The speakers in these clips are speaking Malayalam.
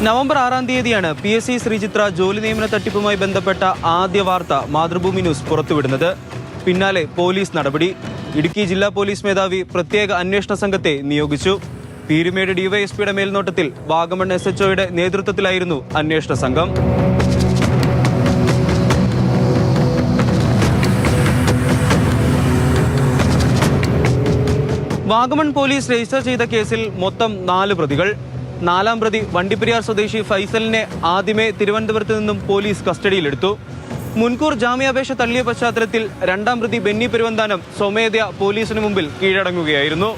നവംബർ 6-ാം തീയതിയാണ് PSC ശ്രീചിത്ര ജോലി നിയമന തട്ടിപ്പുമായി ബന്ധപ്പെട്ട ആദ്യ വാർത്ത മാതൃഭൂമി ന്യൂസ് പുറത്തുവിടുന്നത്. പിന്നാലെ പോലീസ് നടപടി. ഇടുക്കി ജില്ലാ പോലീസ് മേധാവി പ്രത്യേക അന്വേഷണ സംഘത്തെ നിയോഗിച്ചു. പീരുമേട് ഡിവൈഎസ്പിയുടെ മേൽനോട്ടത്തിൽ വാഗമൺ SHOയുടെ നേതൃത്വത്തിലായിരുന്നു അന്വേഷണ സംഘം. വാഗമൺ പോലീസ് രജിസ്റ്റർ ചെയ്ത കേസിൽ മൊത്തം 4 പ്രതികൾ. 4-ാം പ്രതി വണ്ടിപ്പെരിയാർ സ്വദേശി ഫൈസലിനെ ആദ്യമേ തിരുവനന്തപുരത്ത് നിന്നും പോലീസ് കസ്റ്റഡിയിലെടുത്തു. മുൻകൂർ ജാമ്യാപേക്ഷ തള്ളിയ പശ്ചാത്തലത്തിൽ 2-ാം പ്രതി ബെന്നി പെരുവന്താനം സ്വമേധയാ പോലീസിന് മുമ്പിൽ കീഴടങ്ങുകയായിരുന്നു.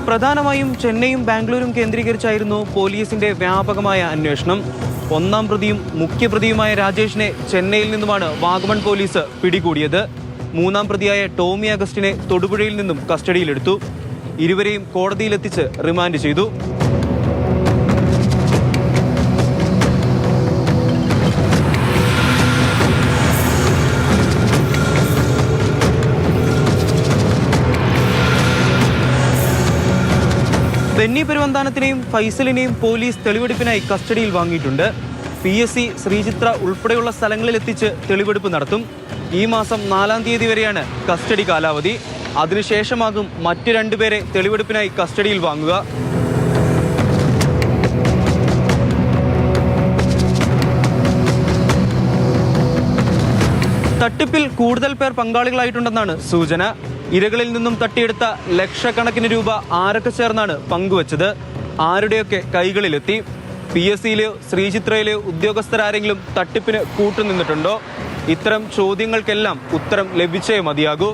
പ്രധാനമായും ചെന്നൈയും ബാംഗ്ലൂരും കേന്ദ്രീകരിച്ചായിരുന്നു പോലീസിന്റെ വ്യാപകമായ അന്വേഷണം. 1-ാം പ്രതിയും മുഖ്യപ്രതിയുമായ രാജേഷിനെ ചെന്നൈയിൽ നിന്നുമാണ് വാഗമൺ പോലീസ് പിടികൂടിയത്. 3-ാം പ്രതിയായ ടോമി അഗസ്റ്റിനെ തൊടുപുഴയിൽ നിന്നും കസ്റ്റഡിയിലെടുത്തു. ഇരുവരെയും കോടതിയിലെത്തിച്ച് റിമാൻഡ് ചെയ്തു. ബെന്നി പെരുവന്താനത്തിനെയും ഫൈസലിനെയും പോലീസ് തെളിവെടുപ്പിനായി കസ്റ്റഡിയിൽ വാങ്ങിയിട്ടുണ്ട്. PSC ശ്രീചിത്ര ഉൾപ്പെടെയുള്ള സ്ഥലങ്ങളിലെത്തിച്ച് തെളിവെടുപ്പ് നടത്തും. ഈ മാസം 4-ാം തീയതി വരെയാണ് കസ്റ്റഡി കാലാവധി. അതിനുശേഷമാകും മറ്റ് 2 പേരെ തെളിവെടുപ്പിനായി കസ്റ്റഡിയിൽ വാങ്ങുക. തട്ടിപ്പിൽ കൂടുതൽ പേർ പങ്കാളികളായിട്ടുണ്ടെന്നാണ് സൂചന. ഇരകളിൽ നിന്നും തട്ടിയെടുത്ത ലക്ഷക്കണക്കിന് രൂപ ആരൊക്കെ ചേർന്നാണ് പങ്കുവച്ചത്, ആരുടെയൊക്കെ കൈകളിലെത്തി? PSCയിലെയോ ശ്രീചിത്രയിലെയോ ഉദ്യോഗസ്ഥരാരെങ്കിലും തട്ടിപ്പിന് കൂട്ടുനിന്നിട്ടുണ്ടോ? ഇത്തരം ചോദ്യങ്ങൾക്കെല്ലാം ഉത്തരം ലഭിച്ചേ മതിയാകൂ.